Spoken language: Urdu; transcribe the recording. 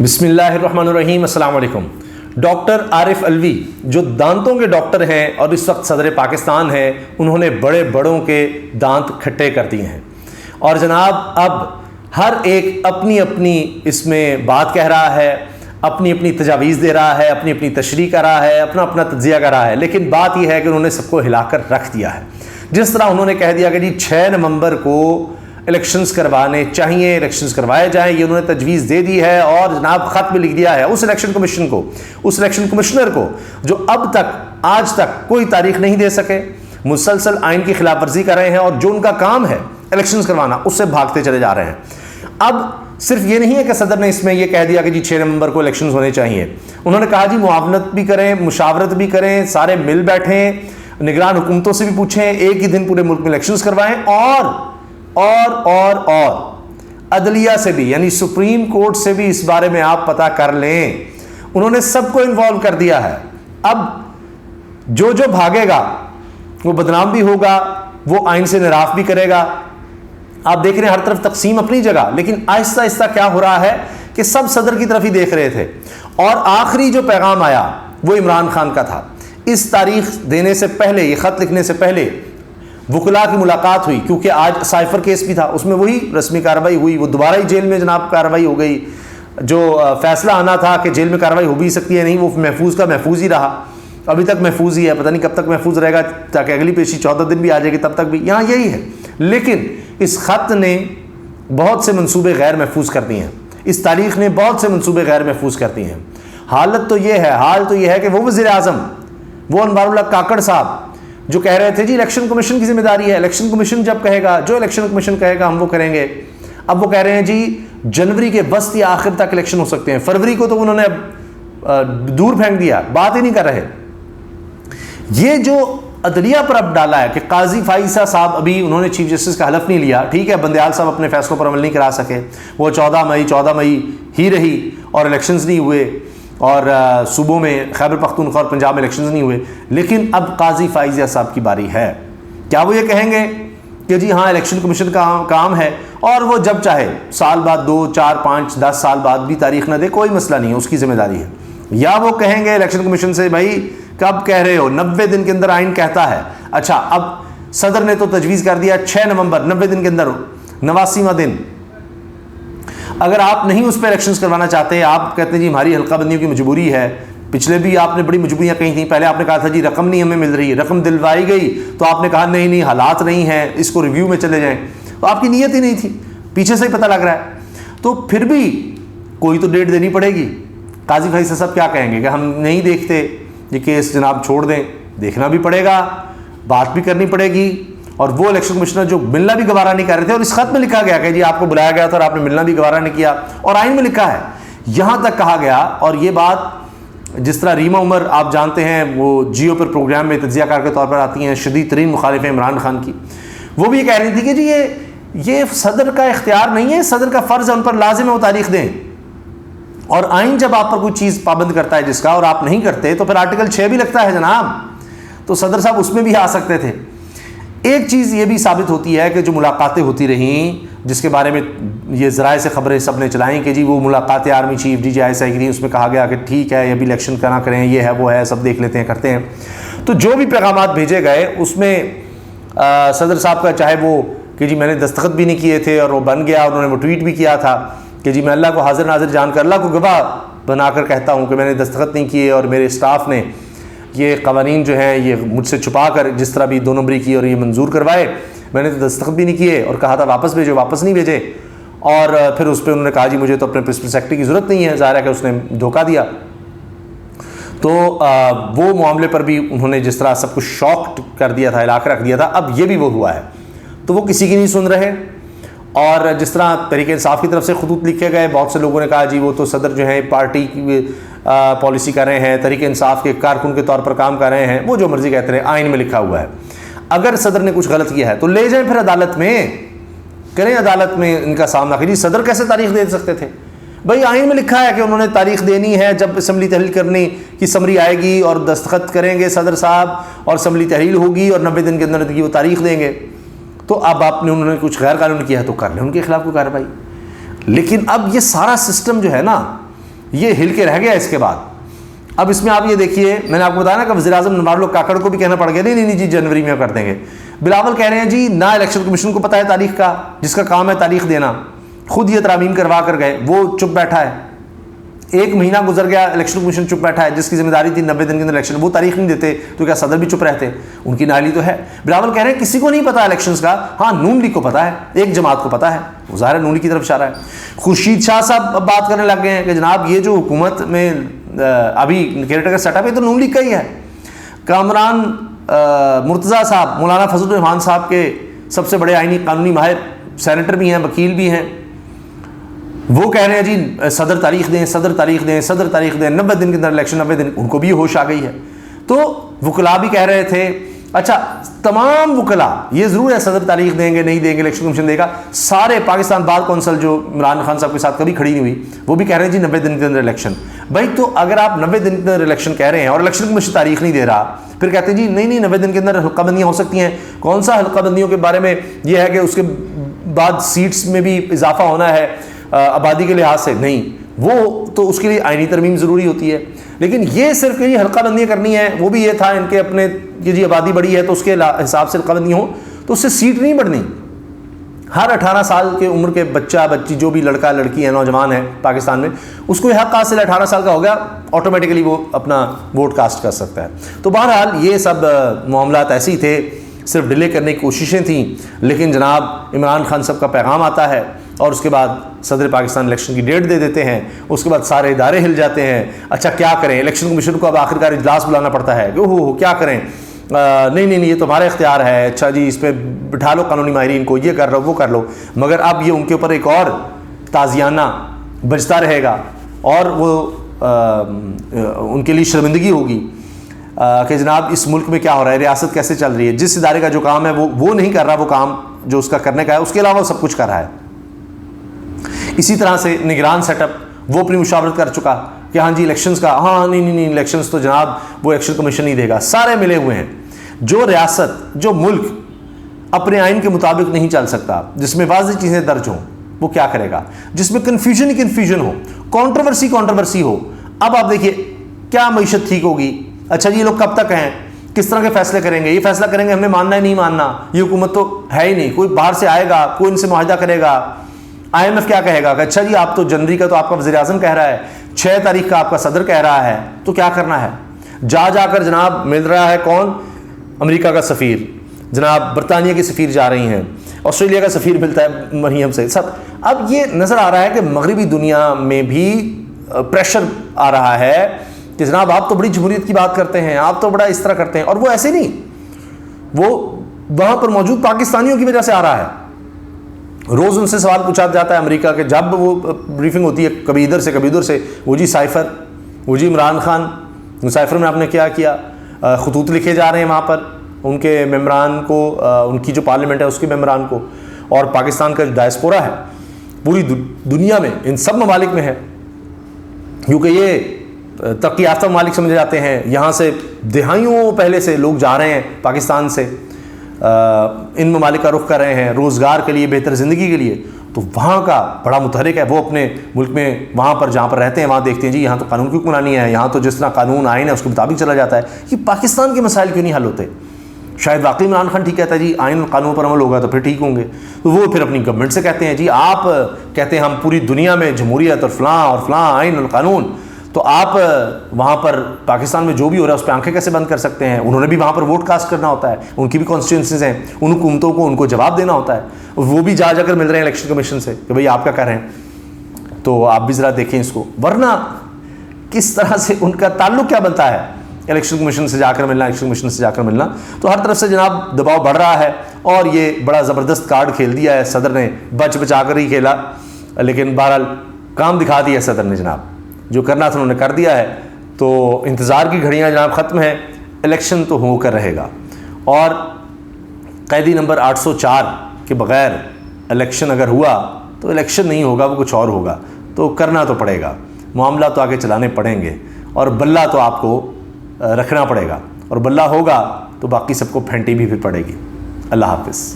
بسم اللہ الرحمن الرحیم، السلام علیکم۔ ڈاکٹر عارف علوی جو دانتوں کے ڈاکٹر ہیں اور اس وقت صدر پاکستان ہیں، انہوں نے بڑے بڑوں کے دانت کھٹے کر دیے ہیں، اور جناب اب ہر ایک اپنی اپنی اس میں بات کہہ رہا ہے، اپنی اپنی تجاویز دے رہا ہے، اپنی اپنی تشریح کر رہا ہے، اپنا اپنا تجزیہ کر رہا ہے، لیکن بات یہ ہے کہ انہوں نے سب کو ہلا کر رکھ دیا ہے۔ جس طرح انہوں نے کہہ دیا کہ جی 6 نومبر کو الیکشنز کروانے چاہیے، الیکشنز کروائے جائیں، یہ انہوں نے تجویز دے دی ہے، اور جناب خط میں لکھ دیا ہے اس الیکشن کمیشن کو، اس الیکشن کمشنر کو جو اب تک آج تک کوئی تاریخ نہیں دے سکے، مسلسل آئین کی خلاف ورزی کر رہے ہیں، اور جو ان کا کام ہے الیکشنز کروانا اس سے بھاگتے چلے جا رہے ہیں۔ اب صرف یہ نہیں ہے کہ صدر نے اس میں یہ کہہ دیا کہ جی 6 نومبر کو الیکشنز ہونے چاہیے، انہوں نے کہا جی معاونت بھی کریں، مشاورت بھی کریں، سارے مل بیٹھیں، نگران حکومتوں سے بھی پوچھیں، ایک ہی دن پورے ملک میں الیکشنز کروائیں، اور عدلیہ سے بھی، یعنی سپریم کورٹ سے بھی اس بارے میں آپ پتہ کر لیں۔ انہوں نے سب کو انوالو کر دیا ہے۔ اب جو بھاگے گا وہ بدنام بھی ہوگا، وہ آئین سے انحراف بھی کرے گا۔ آپ دیکھ رہے ہیں ہر طرف تقسیم اپنی جگہ، لیکن آہستہ آہستہ کیا ہو رہا ہے کہ سب صدر کی طرف ہی دیکھ رہے تھے، اور آخری جو پیغام آیا وہ عمران خان کا تھا۔ اس تاریخ دینے سے پہلے، یہ خط لکھنے سے پہلے وکلاء کی ملاقات ہوئی، کیونکہ آج سائفر کیس بھی تھا، اس میں وہی رسمی کارروائی ہوئی، وہ دوبارہ ہی جیل میں جناب کارروائی ہو گئی۔ جو فیصلہ آنا تھا کہ جیل میں کارروائی ہو بھی سکتی ہے نہیں، وہ محفوظ کا محفوظ ہی رہا، ابھی تک محفوظ ہی ہے، پتہ نہیں کب تک محفوظ رہے گا، تاکہ اگلی پیشی 14 دن بھی آ جائے گی تب تک بھی یہاں یہی ہے۔ لیکن اس خط نے بہت سے منصوبے غیر محفوظ کر دیے ہیں، اس تاریخ نے بہت سے منصوبے غیر محفوظ کر دیے ہیں۔ حال تو یہ ہے کہ وہ وزیر اعظم، وہ انوار اللہ کاکڑ صاحب جو کہہ رہے تھے جی الیکشن کمیشن کی ذمہ داری ہے، الیکشن کمیشن جب کہے گا، جو الیکشن کمیشن کہے گا ہم وہ کریں گے، اب وہ کہہ رہے ہیں جی جنوری کے وسط یا آخر تک الیکشن ہو سکتے ہیں۔ فروری کو تو انہوں نے اب دور پھینک دیا، بات ہی نہیں کر رہے۔ یہ جو عدلیہ پر اب ڈالا ہے کہ قاضی فائزہ صاحب، ابھی انہوں نے چیف جسٹس کا حلف نہیں لیا، ٹھیک ہے، بندیال صاحب اپنے فیصلوں پر عمل نہیں کرا سکے، وہ 14 مئی ہی رہی، اور الیکشنز نہیں ہوئے، اور صوبوں میں خیبر پختونخوا اور پنجاب میں الیکشنز نہیں ہوئے، لیکن اب قاضی فائزہ صاحب کی باری ہے۔ کیا وہ یہ کہیں گے کہ جی ہاں الیکشن کمیشن کا کام ہے، اور وہ جب چاہے سال بعد 2 4 5 10 سال بعد بھی تاریخ نہ دے، کوئی مسئلہ نہیں ہے، اس کی ذمہ داری ہے؟ یا وہ کہیں گے الیکشن کمیشن سے بھائی کب کہہ رہے ہو، 90 دن کے اندر آئین کہتا ہے۔ اچھا، اب صدر نے تو تجویز کر دیا 6 نومبر، 90 دن کے اندر 89واں دن، اگر آپ نہیں اس پہ الیکشنز کروانا چاہتے، آپ کہتے ہیں جی ہماری حلقہ بندیوں کی مجبوری ہے، پچھلے بھی آپ نے بڑی مجبوریاں کہی تھیں، پہلے آپ نے کہا تھا جی رقم نہیں ہمیں مل رہی، رقم دلوائی گئی تو آپ نے کہا نہیں حالات نہیں ہیں، اس کو ریویو میں چلے جائیں، تو آپ کی نیت ہی نہیں تھی، پیچھے سے ہی پتہ لگ رہا ہے۔ تو پھر بھی کوئی تو ڈیٹ دینی پڑے گی۔ قاضی فیصل صاحب کیا کہیں گے کہ ہم نہیں دیکھتے یہ کیس، جناب چھوڑ دیں، دیکھنا بھی پڑے گا، بات بھی کرنی پڑے گی۔ اور وہ الیکشن کمشنر جو ملنا بھی گوارہ نہیں کر رہے تھے، اور اس خط میں لکھا گیا کہ جی آپ کو بلایا گیا تھا اور آپ نے ملنا بھی گوارہ نہیں کیا، اور آئین میں لکھا ہے، یہاں تک کہا گیا۔ اور یہ بات جس طرح ریما عمر آپ جانتے ہیں، وہ جیو پر پروگرام میں تجزیہ کار کے طور پر آتی ہیں، شدید ترین مخالف ہیں عمران خان کی، وہ بھی یہ کہہ رہی تھی کہ جی یہ صدر کا اختیار نہیں ہے، صدر کا فرض ہے، ان پر لازم ہے وہ تاریخ دیں، اور آئین جب آپ پر کوئی چیز پابند کرتا ہے جس کا، اور آپ نہیں کرتے، تو پھر آرٹیکل 6 بھی لگتا ہے جناب، تو صدر صاحب اس میں بھی آ سکتے تھے۔ ایک چیز یہ بھی ثابت ہوتی ہے کہ جو ملاقاتیں ہوتی رہیں، جس کے بارے میں یہ ذرائع سے خبریں سب نے چلائیں کہ جی وہ ملاقاتیں آرمی چیف DJI کی، اس میں کہا گیا کہ ٹھیک ہے ابھی الیکشن کرنا کریں، یہ ہے وہ ہے، سب دیکھ لیتے ہیں کرتے ہیں۔ تو جو بھی پیغامات بھیجے گئے اس میں صدر صاحب کا، چاہے وہ کہ جی میں نے دستخط بھی نہیں کیے تھے اور وہ بن گیا، انہوں نے وہ ٹویٹ بھی کیا تھا کہ جی میں اللہ کو حاضر ناظر جان کر، اللہ کو گواہ بنا کر کہتا ہوں کہ میں نے دستخط نہیں کیے، اور میرے اسٹاف نے یہ قوانین جو ہیں یہ مجھ سے چھپا کر جس طرح بھی 2 نمبری کی اور یہ منظور کروائے، میں نے تو دستخط بھی نہیں کیے، اور کہا تھا واپس بھیجو، واپس نہیں بھیجے، اور پھر اس پہ انہوں نے کہا جی مجھے تو اپنے پرنسپل سیکرٹری کی ضرورت نہیں ہے، ظاہر ہے کہ اس نے دھوکہ دیا۔ تو وہ معاملے پر بھی انہوں نے جس طرح سب کچھ شاکڈ کر دیا تھا، ہلا کے رکھ دیا تھا، اب یہ بھی وہ ہوا ہے، تو وہ کسی کی نہیں سن رہے۔ اور جس طرح تحریک انصاف کی طرف سے خطوط لکھے گئے، بہت سے لوگوں نے کہا جی وہ تو صدر جو ہیں پارٹی کی پالیسی کر رہے ہیں، تحریک انصاف کے کارکن کے طور پر کام کر رہے ہیں، وہ جو مرضی کہتے رہے، آئین میں لکھا ہوا ہے۔ اگر صدر نے کچھ غلط کیا ہے تو لے جائیں پھر عدالت میں، کریں عدالت میں ان کا سامنا کیجیے۔ صدر کیسے تاریخ دے سکتے تھے؟ بھائی آئین میں لکھا ہے کہ انہوں نے تاریخ دینی ہے، جب اسمبلی تحلیل کرنے کی سمری آئے گی اور دستخط کریں گے صدر صاحب، اور اسمبلی تحلیل ہوگی اور 90 دن کے اندر وہ تاریخ دیں گے۔ تو اب انہوں نے کچھ غیر قانونی کیا ہے تو کر لیں ان کے خلاف کوئی کارروائی۔ لیکن اب یہ سارا سسٹم جو ہے نا، یہ ہل کے رہ گیا اس کے بعد. اب اس میں آپ یہ دیکھیے, میں نے آپ کو بتایا نا کہ وزیر اعظم نوارلو کاکڑ کو بھی کہنا پڑ گیا نہیں جی جنوری میں کر دیں گے. بلاول کہہ رہے ہیں جی نہ الیکشن کمیشن کو پتہ ہے تاریخ کا, جس کا کام ہے تاریخ دینا, خود یہ ترامیم کروا کر گئے, وہ چپ بیٹھا ہے. 1 مہینہ گزر گیا, الیکشن کمیشن چپ بیٹھا ہے, جس کی ذمہ داری تھی 90 دن کے اندر الیکشن, وہ تاریخ نہیں دیتے تو کیا صدر بھی چپ رہتے؟ ان کی نااہلی تو ہے. بلاول کہہ رہے ہیں کسی کو نہیں پتا الیکشنز کا, ہاں نون لیگ کو پتا ہے, ایک جماعت کو پتا ہے, وہ ظاہر ہے نون لیگ کی طرف اشارہ ہے. خورشید شاہ صاحب اب بات کرنے لگ گئے ہیں کہ جناب یہ جو حکومت میں ابھی کیئر ٹیکر سیٹ اپ ہے تو نون لیگ کا ہی ہے. کامران مرتضیٰ صاحب, مولانا فضل الرحمان صاحب کے سب سے بڑے آئینی قانونی ماہر, سینیٹر بھی ہیں, وکیل بھی ہیں, وہ کہہ رہے ہیں جی صدر تاریخ دیں, صدر تاریخ دیں, صدر تاریخ دیں, 90 دن کے اندر الیکشن, 90 دن. ان کو بھی ہوش آ گئی ہے. تو وکلاء بھی کہہ رہے تھے, اچھا تمام وکلاء یہ ضرور ہے صدر تاریخ دیں گے نہیں دیں گے, الیکشن کمیشن دے گا. سارے پاکستان بار کونسل جو عمران خان صاحب کے ساتھ کبھی کھڑی نہیں ہوئی, وہ بھی کہہ رہے ہیں جی 90 دن کے اندر الیکشن. بھائی تو اگر آپ 90 دن کے اندر الیکشن کہہ رہے ہیں اور الیکشن کمیشن تاریخ نہیں دے رہا, پھر کہتے ہیں جی نہیں 90 دن کے اندر حلقہ بندیاں ہو سکتی ہیں. کون سا حلقہ بندیوں کے بارے میں یہ ہے کہ اس کے بعد سیٹس میں بھی اضافہ ہونا ہے آبادی کے لحاظ سے؟ نہیں, وہ تو اس کے لیے آئینی ترمیم ضروری ہوتی ہے. لیکن یہ صرف یہ حلقہ بندیاں کرنی ہے, وہ بھی یہ تھا ان کے اپنے کہ جی آبادی بڑی ہے تو اس کے حساب سے حلقہ بندی ہو, تو اس سے سیٹ نہیں بڑھنی. ہر 18 سال کے عمر کے بچہ بچی جو بھی لڑکا لڑکی ہے نوجوان ہے پاکستان میں, اس کو یہ حق حاصل ہے, 18 سال کا ہو گیا آٹومیٹیکلی وہ اپنا ووٹ کاسٹ کر سکتا ہے. تو بہرحال یہ سب معاملات ایسے ہی تھے, صرف ڈیلے کرنے کی کوششیں تھیں. لیکن جناب عمران خان صاحب کا پیغام آتا ہے اور اس کے بعد صدر پاکستان الیکشن کی ڈیٹ دے دیتے ہیں. اس کے بعد سارے ادارے ہل جاتے ہیں. اچھا کیا کریں, الیکشن کمیشن کو اب آخرکار اجلاس بلانا پڑتا ہے کہ اوہ کیا کریں, نہیں یہ تمہارا اختیار ہے, اچھا جی اس پہ بٹھا لو قانونی ماہرین کو, یہ کر لو وہ کر لو. مگر اب یہ ان کے اوپر ایک اور تازیانہ بجتا رہے گا اور وہ ان کے لیے شرمندگی ہوگی کہ جناب اس ملک میں کیا ہو رہا ہے, ریاست کیسے چل رہی ہے. جس ادارے کا جو کام ہے وہ نہیں کر رہا, وہ کام جو اس کا کرنے کا ہے, اس کے علاوہ سب کچھ کر رہا ہے. اسی طرح سے نگران سیٹ اپ, وہ اپنی مشاورت کر چکا کہ ہاں جی الیکشنز کا, ہاں نہیں الیکشنز تو جناب وہ الیکشن کمیشن نہیں دے گا. سارے ملے ہوئے ہیں. جو ریاست جو ملک اپنے آئین کے مطابق نہیں چل سکتا, جس میں واضح چیزیں درج ہوں, وہ کیا کرے گا؟ جس میں کنفیوژن ہو, کنٹروورسی ہو. اب آپ دیکھیے کیا معیشت ٹھیک ہوگی, اچھا جی یہ لوگ کب تک ہیں, کس طرح کے فیصلے کریں گے, یہ فیصلہ کریں گے ہم نے ماننا ہے نہیں ماننا, یہ حکومت تو ہے ہی نہیں, کوئی باہر سے آئے گا, کوئی ان سے معاہدہ کرے گا. IMF کیا کہے گا کہ اچھا جی آپ تو جنوری کا تو آپ کا وزیر اعظم کہہ رہا ہے, 6 تاریخ کا آپ کا صدر کہہ رہا ہے, تو کیا کرنا ہے؟ جا کر جناب مل رہا ہے کون؟ امریکہ کا سفیر, جناب برطانیہ کی سفیر جا رہی ہیں, آسٹریلیا کا سفیر ملتا ہے مریم سے سب. اب یہ نظر آ رہا ہے کہ مغربی دنیا میں بھی پریشر آ رہا ہے کہ جناب آپ تو بڑی جمہوریت کی بات کرتے ہیں, آپ تو بڑا اس طرح کرتے ہیں. اور وہ ایسے نہیں, وہ وہاں پر موجود پاکستانیوں کی وجہ سے آ رہا ہے. روز ان سے سوال پوچھا جاتا ہے امریکہ کے, جب وہ بریفنگ ہوتی ہے کبھی ادھر سے کبھی ادھر سے, وہ جی سائفر, وہ جی عمران خان, سائفر میں آپ نے کیا کیا, خطوط لکھے جا رہے ہیں وہاں پر ان کے ممبران کو, ان کی جو پارلیمنٹ ہے اس کے ممبران کو, اور پاکستان کا جو ڈائسپورا ہے پوری دنیا میں ان سب ممالک میں ہے, کیونکہ یہ ترقی یافتہ ممالک سمجھے جاتے ہیں. یہاں سے دہائیوں پہلے سے لوگ جا رہے ہیں پاکستان سے, ان ممالک کا رخ کر رہے ہیں روزگار کے لیے, بہتر زندگی کے لیے. تو وہاں کا بڑا متحرک ہے, وہ اپنے ملک میں وہاں پر جہاں پر رہتے ہیں وہاں دیکھتے ہیں جی یہاں تو قانون کی حکمرانی ہے, یہاں تو جس طرح قانون آئین ہے اس کے مطابق چلا جاتا ہے. یہ پاکستان کے مسائل کیوں نہیں حل ہوتے؟ شاید واقعی عمران خان ٹھیک کہتا ہے جی آئین قانون پر عمل ہوگا تو پھر ٹھیک ہوں گے. تو وہ پھر اپنی گورنمنٹ سے کہتے ہیں جی آپ کہتے ہیں ہم پوری دنیا میں جمہوریت اور فلاں آئین اور قانون, تو آپ وہاں پر پاکستان میں جو بھی ہو رہا ہے اس پہ آنکھیں کیسے بند کر سکتے ہیں؟ انہوں نے بھی وہاں پر ووٹ کاسٹ کرنا ہوتا ہے, ان کی بھی کانسٹیٹوئنسیز ہیں, ان حکومتوں کو ان کو جواب دینا ہوتا ہے. وہ بھی جا کر مل رہے ہیں الیکشن کمیشن سے کہ بھئی آپ کیا کر رہے ہیں, تو آپ بھی ذرا دیکھیں اس کو. ورنہ کس طرح سے ان کا تعلق کیا بنتا ہے الیکشن کمیشن سے جا کر ملنا, الیکشن کمیشن سے جا کر ملنا. تو ہر طرف سے جناب دباؤ بڑھ رہا ہے, اور یہ بڑا زبردست کارڈ کھیل دیا ہے صدر نے, بچا کر ہی کھیلا, لیکن بہرحال کام دکھا دیا صدر نے. جناب جو کرنا تھا انہوں نے کر دیا ہے. تو انتظار کی گھڑیاں جناب ختم ہیں, الیکشن تو ہو کر رہے گا. اور قیدی نمبر 804 کے بغیر الیکشن اگر ہوا تو الیکشن نہیں ہوگا, وہ کچھ اور ہوگا. تو کرنا تو پڑے گا, معاملہ تو آگے چلانے پڑیں گے, اور بلہ تو آپ کو رکھنا پڑے گا, اور بلہ ہوگا تو باقی سب کو پھینٹی بھی پھر پڑے گی. اللہ حافظ.